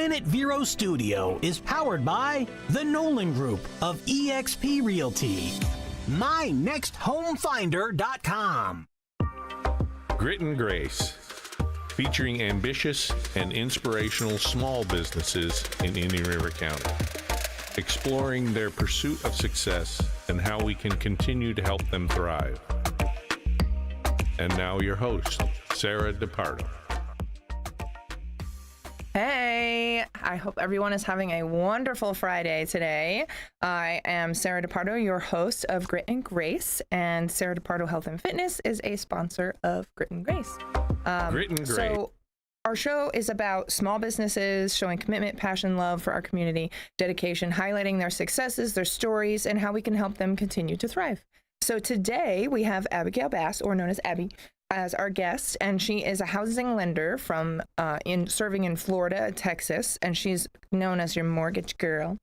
Planet Vero Studio is powered by the Nolan Group of eXp Realty. MyNextHomeFinder.com. Grit and Grace, featuring ambitious and inspirational small businesses in Indian River County, exploring their pursuit of success and how we can continue to help them thrive. And now your host, Sarah DePardo. Hey, I hope everyone is having a wonderful Friday today. I am Sarah DePardo, your host of Grit and Grace, and Sarah DePardo Health and Fitness is a sponsor of Grit and Grace. Grit and Grace. So our show is about small businesses showing commitment, passion, love for our community, dedication, highlighting their successes, their stories, and how we can help them continue to thrive. So today we have Abigail Bass, or known as Abby, as our guest, and she is a housing lender from serving in Florida, Texas, and she's known as your mortgage girl,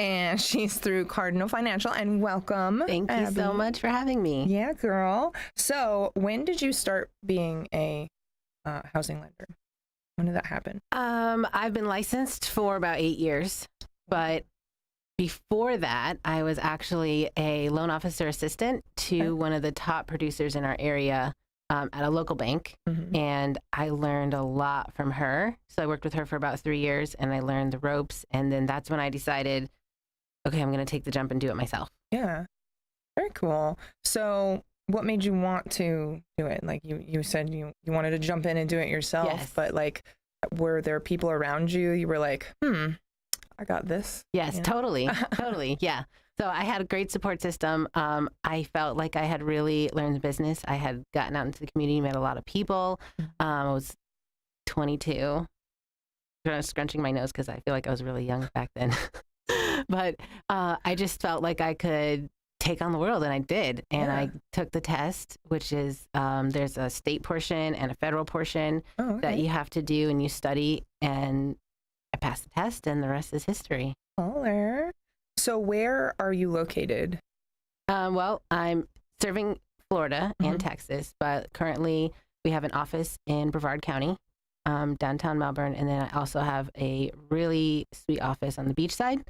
and she's through Cardinal Financial. And welcome. Thank you Abby. so much for having me. Yeah, girl. So when did you start being a housing lender? When did that happen? I've been licensed for about 8 years, but before that, I was actually a loan officer assistant to one of the top producers in our area at a local bank, and I learned a lot from her. So I worked with her for about 3 years, and I learned the ropes, and then that's when I decided, okay, I'm going to take the jump and do it myself. Yeah, very cool. So what made you want to do it? Like you said you wanted to jump in and do it yourself, Yes. but like, were there people around you? You were like, I got this. Yes, You know? totally. Totally. Yeah. So I had a great support system. I felt like I had really learned the business. I had gotten out into the community, met a lot of people. I was 22. I'm scrunching my nose because I feel like I was really young back then. But I just felt like I could take on the world, and I did. And I took the test, which is there's a state portion and a federal portion that you have to do, and you study. And I passed the test, and the rest is history. Baller. So where are you located? Well, I'm serving Florida and Texas, but currently we have an office in Brevard County, downtown Melbourne, and then I also have a really sweet office on the beach side.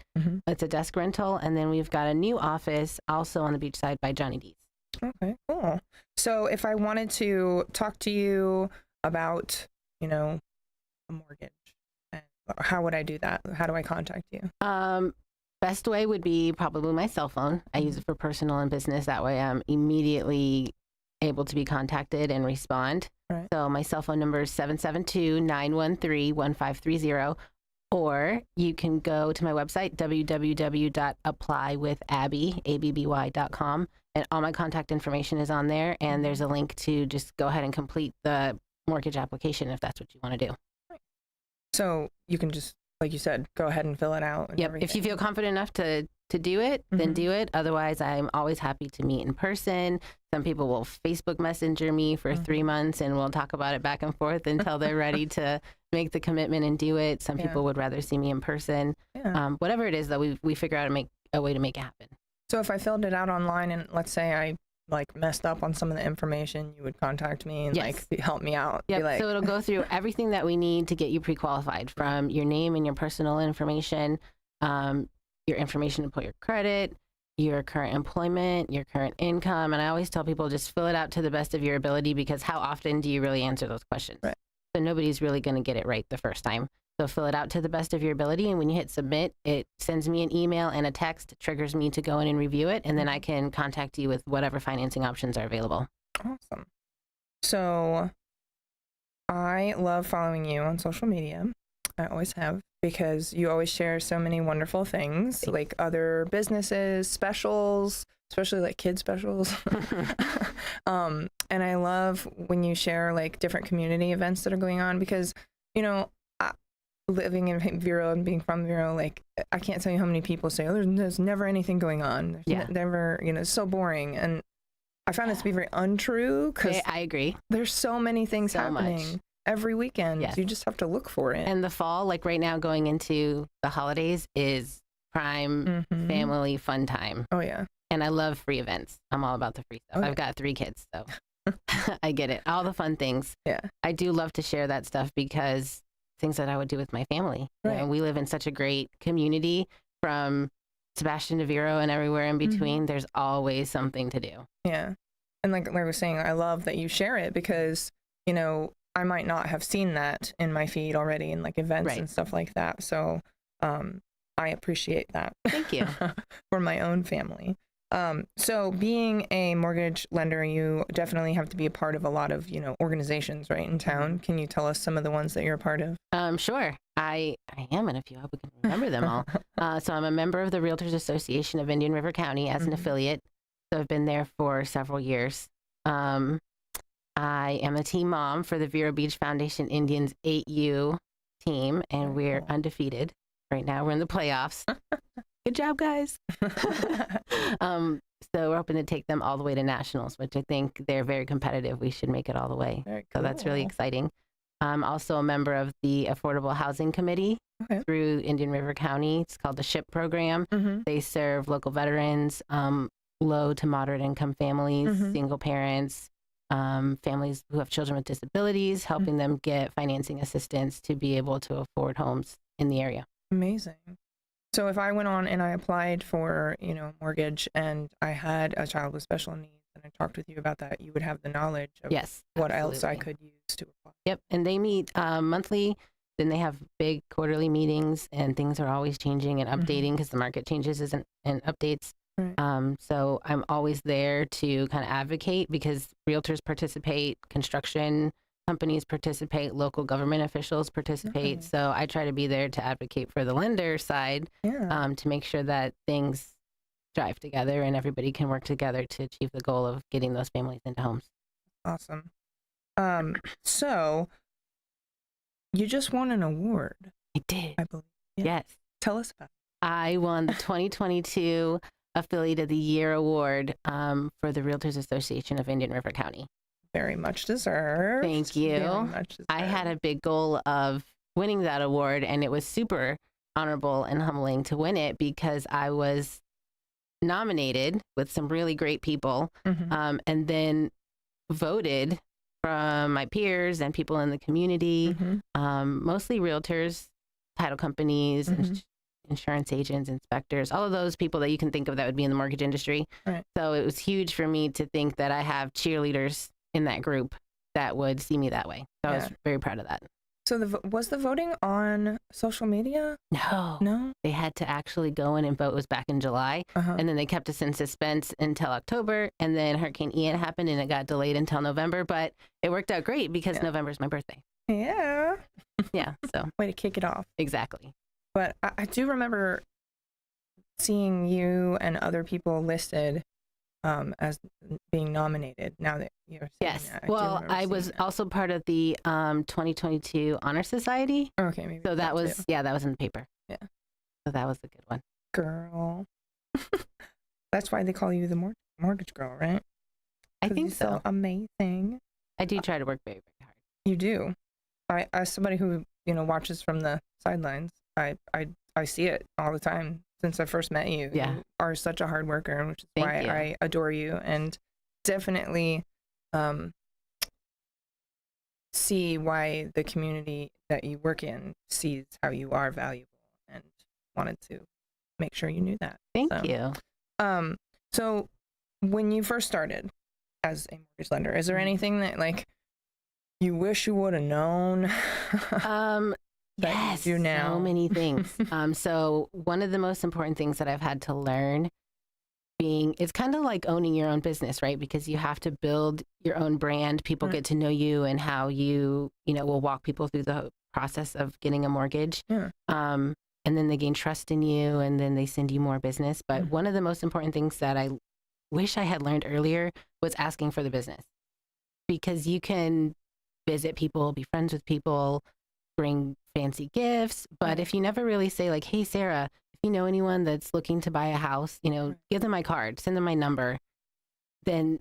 It's a desk rental, and then we've got a new office also on the beach side by Johnny D's. Okay, cool. So if I wanted to talk to you about, a mortgage, how would I do that? How do I contact you? Best way would be probably my cell phone. I use it for personal and business. That way I'm immediately able to be contacted and respond. Right. So my cell phone number is 772-913-1530. Or you can go to my website, www.applywithabby.com. And all my contact information is on there. And there's a link to just go ahead and complete the mortgage application if that's what you want to do. So you can just, like you said, go ahead and fill it out. And Yep. everything. If you feel confident enough to do it, then do it. Otherwise, I'm always happy to meet in person. Some people will Facebook Messenger me for 3 months, and we'll talk about it back and forth until they're ready to make the commitment and do it. Some people would rather see me in person. Yeah. Whatever it is, though, we figure out a way to make it happen. So if I filled it out online and let's say I messed up on some of the information, you would contact me and help me out. Yeah. So it'll go through everything that we need to get you pre-qualified, from your name and your personal information, your information to put your credit, your current employment, your current income. And I always tell people, just fill it out to the best of your ability, because how often do you really answer those questions? Right. So nobody's really going to get it right the first time. So fill it out to the best of your ability. And when you hit submit, it sends me an email and a text, triggers me to go in and review it. And then I can contact you with whatever financing options are available. Awesome. So I love following you on social media. I always have, because you always share so many wonderful things, like other businesses, specials, especially like kid specials. And I love when you share like different community events that are going on, because, living in Vero and being from Vero, like, I can't tell you how many people say, there's never anything going on. There's never, it's so boring. And I found this to be very untrue, because I agree. There's so many things happening every weekend. Yes. You just have to look for it. And the fall, like right now going into the holidays, is prime family fun time. Oh, yeah. And I love free events. I'm all about the free stuff. I've got 3 kids, so I get it. All the fun things. Yeah. I do love to share that stuff, because things that I would do with my family. You know, Right. we live in such a great community, from Sebastian to Vero and everywhere in between. There's always something to do. Yeah. And like I was saying, I love that you share it because, you know, I might not have seen that in my feed already in like events Right. and stuff like that. So I appreciate that. Thank you. For my own family. So being a mortgage lender, you definitely have to be a part of a lot of, you know, organizations right in town. Can you tell us some of the ones that you're a part of? Sure. I am in a few. I hope we can remember them all. So I'm a member of the Realtors Association of Indian River County as an affiliate. So I've been there for several years. I am a team mom for the Vero Beach Foundation Indians 8U team, and we're undefeated. Right now we're in the playoffs. Good job, guys. So we're hoping to take them all the way to nationals, which I think they're very competitive. We should make it all the way. Very So that's really cool. exciting. I'm also a member of the Affordable Housing Committee Okay. through Indian River County. It's called the SHIP program. They serve local veterans, low to moderate income families, single parents, families who have children with disabilities, helping them get financing assistance to be able to afford homes in the area. Amazing. So if I went on and I applied for, you know, mortgage and I had a child with special needs and I talked with you about that, you would have the knowledge of Yes. what else I absolutely. could use to apply. Yep. And they meet monthly. Then they have big quarterly meetings, and things are always changing and updating because the market changes and updates. Right. So I'm always there to kind of advocate, because realtors participate, construction companies participate, local government officials participate. Nice. So I try to be there to advocate for the lender side, Yeah. to make sure that things drive together and everybody can work together to achieve the goal of getting those families into homes. Awesome. So you just won an award, I did. I believe. Yeah. Yes. Tell us about I won the 2022 Affiliate of the Year award for the Realtors Association of Indian River County. it. Very much deserved. Thank you. Very much deserved. I had a big goal of winning that award, and it was super honorable and humbling to win it, because I was nominated with some really great people, and then voted from my peers and people in the community, mostly realtors, title companies, insurance agents, inspectors, all of those people that you can think of that would be in the mortgage industry. Right. So it was huge for me to think that I have cheerleaders in that group that would see me that way. So I was Yeah. very proud of that. So was the voting on social media? No, No. they had to actually go in and vote. It was back in July. Uh-huh. And then they kept us in suspense until October. And then Hurricane Ian happened and it got delayed until November. But it worked out great because November is my birthday. Yeah. Yeah. So Way to kick it off. exactly. But I do remember seeing you and other people listed as being nominated. Now that you're saying Yes. that, do Well, remember I seeing was that. also part of the 2022 Honor Society. Okay, maybe So that was, too. yeah, that was in the paper. Yeah. So that was a good one. Girl. That's why they call you the mortgage girl, right? I 'Cause think you're so. amazing. I do try to work very, very hard. You do. I, as somebody who, you know, watches from the sidelines, I see it all the time since I first met you. Yeah. You are such a hard worker, which is Thank why you. I adore you, and definitely see why the community that you work in sees how you are valuable, and wanted to make sure you knew that. Thank So, you. So when you first started as a mortgage lender, is there anything that like you wish you would have known? that you Yes, do now? so many things. So one of the most important things that I've had to learn it's kind of like owning your own business, right? Because you have to build your own brand. People get to know you and how you will walk people through the process of getting a mortgage. Yeah. And then they gain trust in you, and then they send you more business. But one of the most important things that I wish I had learned earlier was asking for the business, because you can visit people, be friends with people, bring fancy gifts. But if you never really say like, hey, Sarah, if you know anyone that's looking to buy a house, give them my card, send them my number, then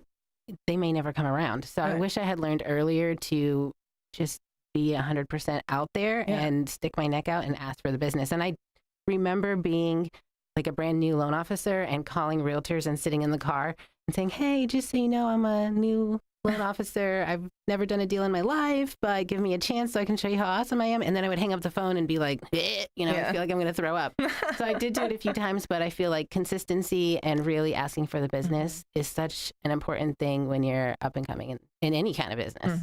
they may never come around. So I Right. wish I had learned earlier to just be 100% out there and stick my neck out and ask for the business. And I remember being like a brand new loan officer and calling realtors and sitting in the car and saying, hey, just so you know, I'm a new loan officer. I've never done a deal in my life, but give me a chance so I can show you how awesome I am. And then I would hang up the phone and be like, I feel like I'm going to throw up. So I did do it a few times, but I feel like consistency and really asking for the business is such an important thing when you're up and coming in any kind of business.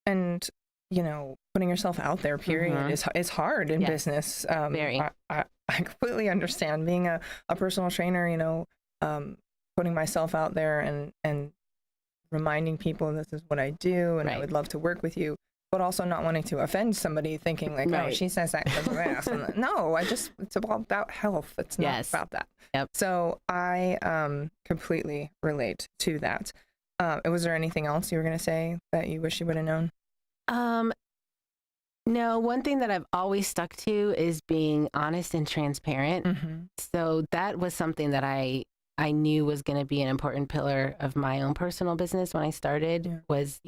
And, putting yourself out there, period, is hard in business. Very. I completely understand being a personal trainer, putting myself out there and reminding people this is what I do and I would love to work with you, but also not wanting to offend somebody thinking like, oh, she says that because of this. And no, it's all about health. It's not about that. Yep. So I completely relate to that. Was there anything else you were going to say that you wish you would have known? No, one thing that I've always stuck to is being honest and transparent. So that was something that I knew was going to be an important pillar of my own personal business when I started was,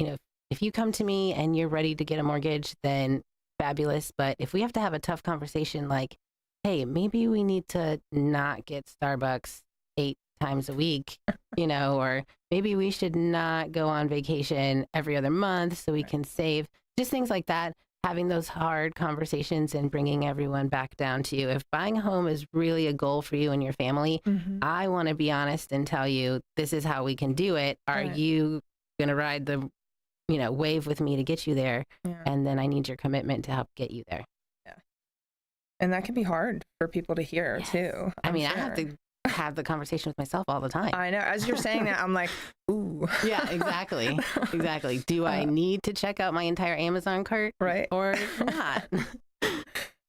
if you come to me and you're ready to get a mortgage, then fabulous. But if we have to have a tough conversation like, hey, maybe we need to not get Starbucks 8 times a week, or maybe we should not go on vacation every other month so we can save, just things like that. Having those hard conversations and bringing everyone back down to you. If buying a home is really a goal for you and your family, I want to be honest and tell you, this is how we can do it. Are you going to ride the, wave with me to get you there? And then I need your commitment to help get you there. Yeah. And that can be hard for people to hear too. I have to have the conversation with myself all the time. I know. As you're saying that, I'm like, ooh. Yeah, exactly. Exactly. Do I need to check out my entire Amazon cart? Right. Or not?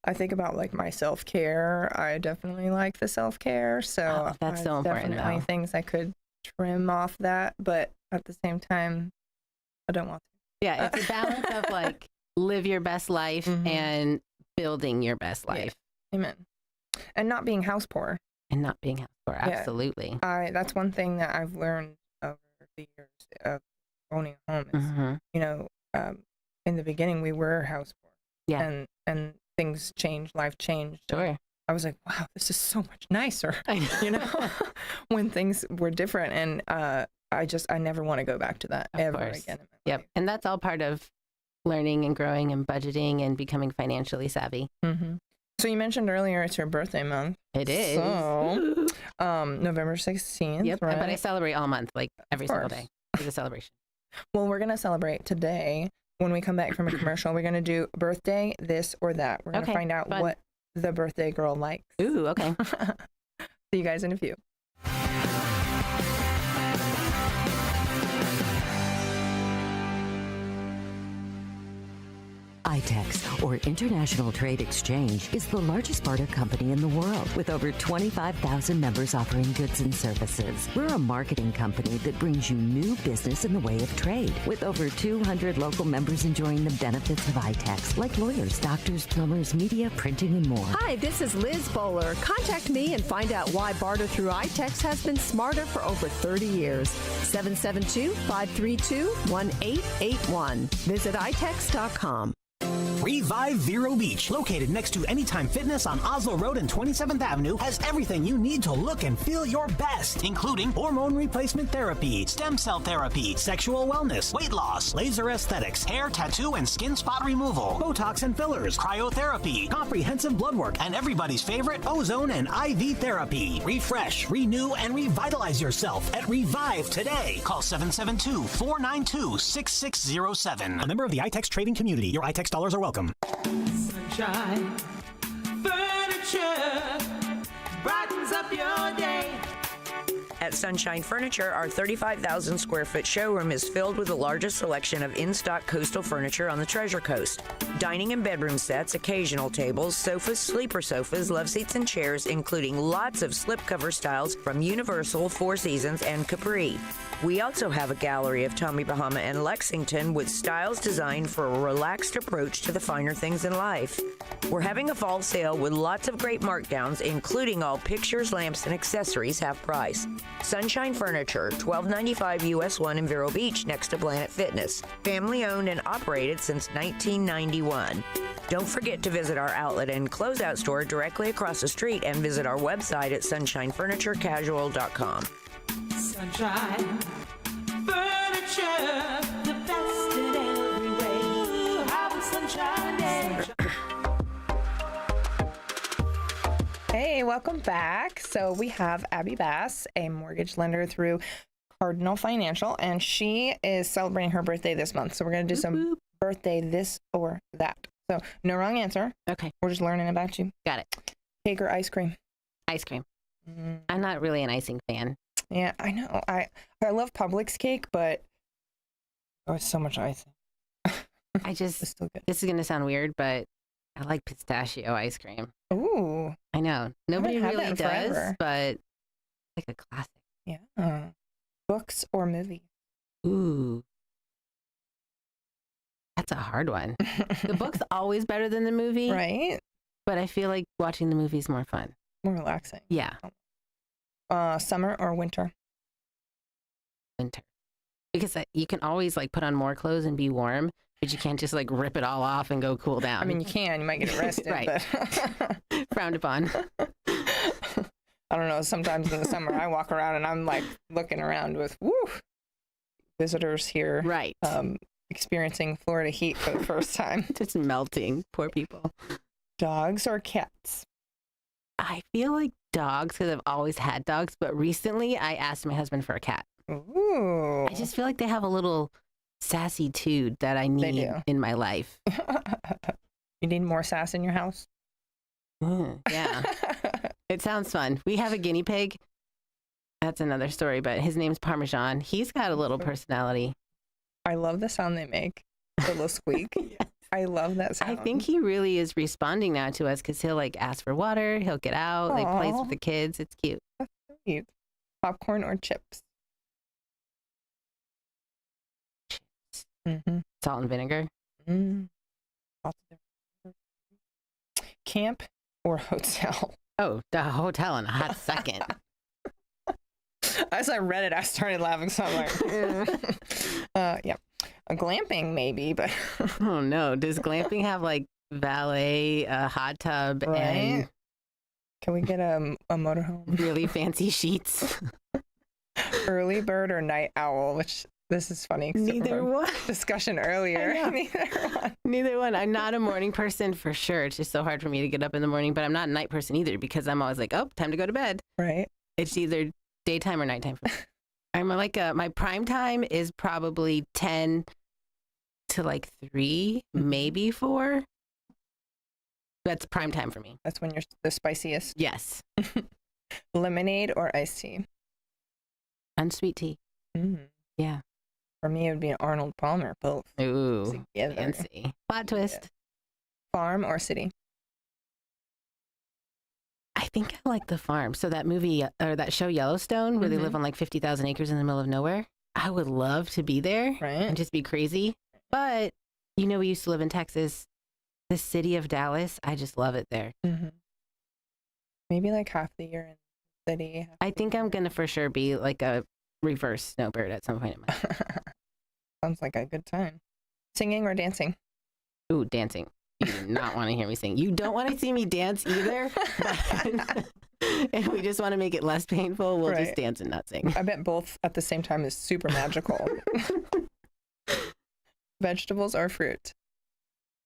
I think about like my self-care. I definitely like the self-care. So that's so important. Definitely things I could trim off that, but at the same time, I don't want to. Yeah, it's a balance of like live your best life and building your best life. Yeah. Amen. And not being house poor. And not being house poor, absolutely. That's one thing that I've learned over the years of owning a home is, in the beginning we were house poor. Yeah. And things changed, life changed. Sure. I was like, wow, this is so much nicer, when things were different. And I never want to go back to that ever again. In my life. And that's all part of learning and growing and budgeting and becoming financially savvy. So you mentioned earlier it's your birthday month. It is. So, November 16th, Yep, right? but I celebrate all month, like every single day. It's a celebration. Well, we're going to celebrate today. When we come back from a commercial, we're going to do birthday, this or that. We're going to find out what the birthday girl likes. Ooh, okay. See you guys in a few. ITEX, or International Trade Exchange, is the largest barter company in the world with over 25,000 members offering goods and services. We're a marketing company that brings you new business in the way of trade, with over 200 local members enjoying the benefits of ITEX, like lawyers, doctors, plumbers, media, printing, and more. Hi, this is Liz Bowler. Contact me and find out why barter through ITEX has been smarter for over 30 years. 772-532-1881. Visit itex.com. Revive Vero Beach, located next to Anytime Fitness on Oslo Road and 27th Avenue, has everything you need to look and feel your best, including hormone replacement therapy, stem cell therapy, sexual wellness, weight loss, laser aesthetics, hair, tattoo, and skin spot removal, Botox and fillers, cryotherapy, comprehensive blood work, and everybody's favorite, ozone and IV therapy. Refresh, renew, and revitalize yourself at Revive today. Call 772-492-6607. A member of the ITEX trading community. Your ITEX dollars are welcome. Sunshine Furniture brightens up your day. At Sunshine Furniture, our 35,000 square foot showroom is filled with the largest selection of in-stock coastal furniture on the Treasure Coast. Dining and bedroom sets, occasional tables, sofas, sleeper sofas, love seats, and chairs, including lots of slipcover styles from Universal, Four Seasons, and Capri. We also have a gallery of Tommy Bahama and Lexington with styles designed for a relaxed approach to the finer things in life. We're having a fall sale with lots of great markdowns, including all pictures, lamps, and accessories half price. Sunshine Furniture, 1295 US 1 in Vero Beach, next to Planet Fitness. Family owned and operated since 1991. Don't forget to visit our outlet and closeout store directly across the street and visit our website at sunshinefurniturecasual.com. Sunshine Furniture. Furniture, the best in every way. Have a sunshine day. Hey, welcome back. So we have Abby Bass, a mortgage lender through Cardinal Financial, and she is celebrating her birthday this month. So we're going to do some birthday this or that. So no wrong answer. Okay. We're just learning about you. Got it. Cake or ice cream? Ice cream. I'm not really an icing fan. Yeah, I know. I love Publix cake, but it's so much icing. I just, It's still good. this is going to sound weird, but I like pistachio ice cream. Ooh, I know. Nobody had that really in does, forever. but it's like a classic. yeah. Books or movies? Ooh. That's a hard one. The book's always better than the movie, Right? but I feel like watching the movie is more fun. More relaxing. Yeah, Summer or winter? winter. Because you can always like put on more clothes and be warm, but you can't just like rip it all off and go cool down. I mean, you can. You might get arrested, Right. but frowned upon. I don't know. Sometimes in the summer, I walk around and I'm like looking around with visitors here, Right. experiencing Florida heat for the first time. Just melting. Poor people. Dogs or cats? I feel like dogs because I've always had dogs, but recently I asked my husband for a cat. Ooh. I just feel like they have a little sassy tude that I need do. in my life. You need more sass in your house? Yeah. It sounds fun. We have a guinea pig. That's another story, but his name's Parmesan. He's got a little personality. I love the sound they make. The little squeak. I love that sound. I think he really is responding now to us because he'll like ask for water. He'll get out, like plays Aw. with the kids. It's cute. Cute. Popcorn or chips? Mm-hmm. Salt and vinegar. Mm. Camp or hotel? Oh, the hotel in a hot second. As I read it, I started laughing. So I'm like, yeah, a glamping maybe, but Oh no. Does glamping have like valet, a hot tub, right? and Can we get a motorhome? really fancy sheets? Early bird or night owl? Which this is funny. 'cause Neither from one. Discussion earlier. know. Neither one. Neither one. I'm not a morning person for sure. It's just so hard for me to get up in the morning, but I'm not a night person either because I'm always like, oh, time to go to bed. Right. It's either daytime or nighttime for me. I'm like my prime time is probably 10 to like 3, maybe 4. That's prime time for me. That's when you're the spiciest. Yes. Lemonade or iced tea? Unsweet tea. Mm. Yeah. For me, it would be an Arnold Palmer. Both Ooh. together. Fancy. Plot twist. Farm or city? I think I like the farm. So that movie or that show Yellowstone where they live on like 50,000 acres in the middle of nowhere. I would love to be there Right. and just be crazy. But you know, we used to live in Texas. The city of Dallas, I just love it there. Mm-hmm. Maybe like half the year in the city. I think I'm going to for sure be like a reverse snowbird at some point in my life. Sounds like a good time. Singing or dancing? Ooh, dancing. You do not want to hear me sing. You don't want to see me dance either. But if we just want to make it less painful, we'll just Right. dance and not sing. I bet both at the same time is super magical. Vegetables or fruit?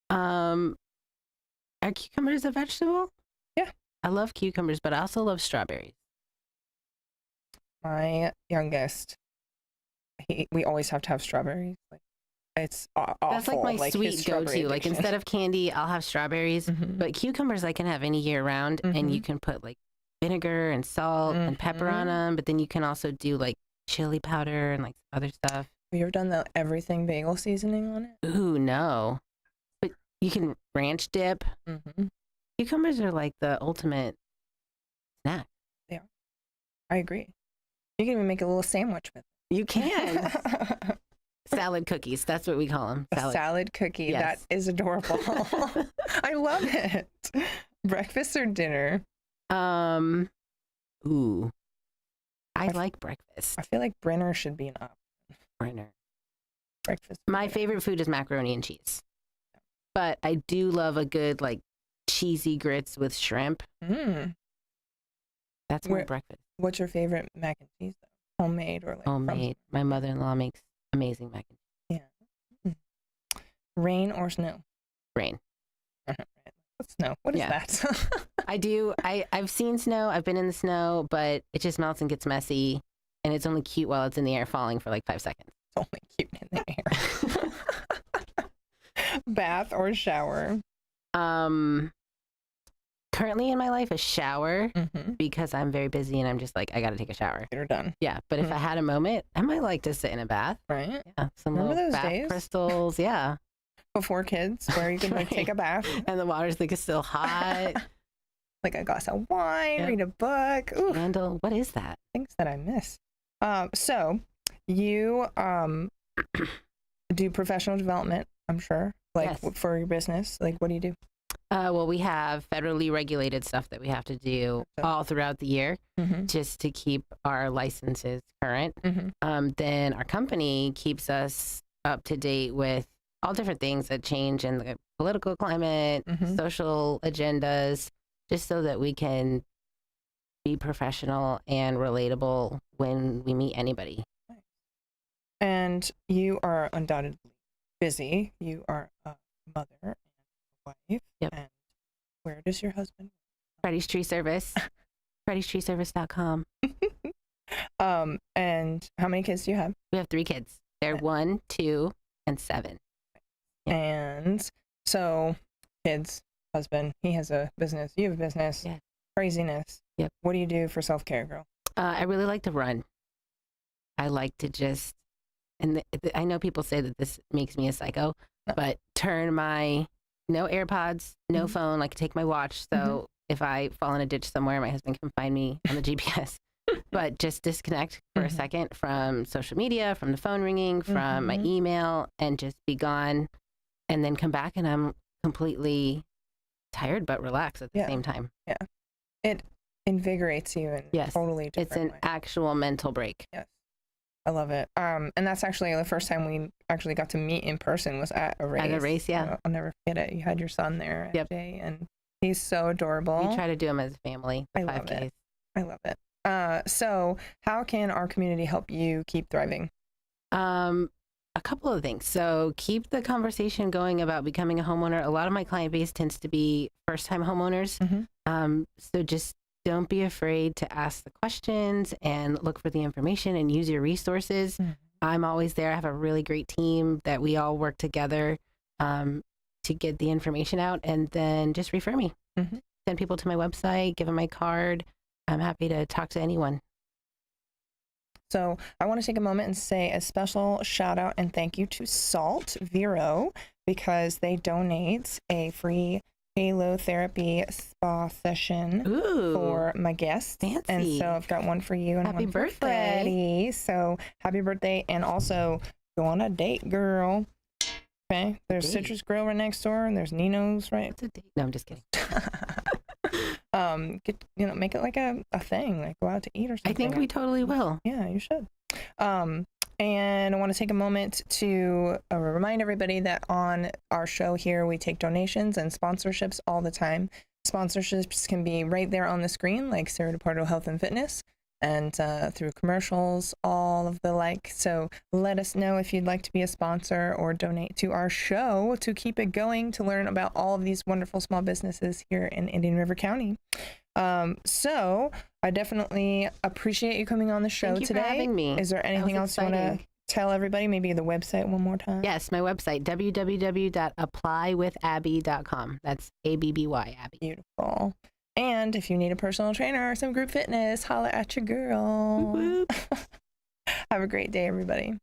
Are cucumbers a vegetable? Yeah. I love cucumbers, but I also love strawberries. My youngest, we always have to have strawberries. Like, it's awful. That's like my his sweet strawberry go-to. Like addiction. instead of candy, I'll have strawberries. Mhm. But cucumbers I can have any year round, and you can put like vinegar and salt and pepper on them. But then you can also do like chili powder and like other stuff. Have you ever done the everything bagel seasoning on it? Ooh, no. But you can ranch dip. Mm-hmm. Cucumbers are like the ultimate snack. I agree. You can even make a little sandwich with You can. it. Salad cookies. That's what we call them. A salad cookie. Yes. That is adorable. I love it. Breakfast or dinner? Ooh. I like breakfast. I feel like Brenner should be an option. Brenner. Breakfast. My favorite food is macaroni and cheese. But I do love a good like cheesy grits with shrimp. Mm. That's my Where- breakfast. What's your favorite mac and cheese though? Homemade or like from- Homemade. My mother-in-law makes amazing mac and cheese. Rain or snow? Rain. What's snow? What is Yeah. that? I've seen snow. I've been in the snow, but it just melts and gets messy. And it's only cute while it's in the air falling for like 5 seconds. It's only cute in the air. Bath or shower? Currently in my life, a shower Mm-hmm. because I'm very busy and I'm just like, I got to take a shower. Get her done. Yeah. But if I had a moment, I might like to sit in a bath. Right? Yeah. Some Remember little those bath days? crystals. Yeah. Before kids, where you could like take a bath, And the water's like still hot. like a glass of wine, Yep. read a book. Ooh, Candle. What is that? things that I miss. So you do professional development, I'm sure, like Yes. for your business. Like, what do you do? Well, we have federally regulated stuff that we have to do Okay. all throughout the year Mm-hmm. just to keep our licenses current. Mm-hmm. Then our company keeps us up to date with all different things that change in the political climate, Mhm. social agendas, just so that we can be professional and relatable when we meet anybody. And you are undoubtedly busy. You are a mother and a wife. Yep. And where does your husband? Freddy's Tree Service, freddystreeservice.com. And how many kids do you have? We have 3 kids. They're 1, 2, and 7. Yeah. And so, kids, husband, he has a business. You have a business. Yeah. Craziness. Yep. What do you do for self-care, girl? I really like to run. I like to just, and I know people say that this makes me a psycho, No. but turn my, no AirPods, no Mhm. phone, like take my watch. So if I fall in a ditch somewhere, my husband can find me on the GPS. But just disconnect for a Mhm. second from social media, from the phone ringing, from my Mhm. email, and just be gone. And then come back and I'm completely tired but relaxed at the Yeah. same time. It invigorates you in Yes. totally different It's an way. actual mental break. Yes. I love it. And that's actually the first time we actually got to meet in person was at a race. At a race, yeah. I'll never forget it. You had your son there, Yep. AJ, and he's so adorable. We try to do them as a family, the I love 5Ks. it. I love it. So how can our community help you keep thriving? A couple of things. So keep the conversation going about becoming a homeowner. A lot of my client base tends to be first-time homeowners. Mhm. So just don't be afraid to ask the questions and look for the information and use your resources. Mhm. I'm always there. I have a really great team that we all work together to get the information out, and then just refer me. Mhm. Send people to my website, give them my card. I'm happy to talk to anyone. So I want to take a moment and say a special shout out and thank you to Salt Vero because they donate a free halo therapy spa session Ooh. for my guests. And fancy. so I've got one for you and Happy one for birthday. Freddie. So happy birthday and also go on a date, girl. Okay. There's Date. Citrus Grill right next door and there's Nino's right. What's a date? No, I'm just kidding. Get make it like a thing, like go out to eat or something. I think we totally will. Yeah, you should. And I want to take a moment to remind everybody that on our show here, we take donations and sponsorships all the time. Sponsorships can be right there on the screen, like Sarah DePardo Health and Fitness, and through commercials, all of the like. So let us know if you'd like to be a sponsor or donate to our show to keep it going, to learn about all of these wonderful small businesses here in Indian River County. So I definitely appreciate you coming on the show Thank you today. for having me. Is there anything was else you want to exciting. tell everybody? Maybe the website one more time. Yes, my website, www.applywithabby.com. That's ABBY, Abby. Beautiful. And if you need a personal trainer or some group fitness, holla at your girl. Whoop, Have a great day, everybody.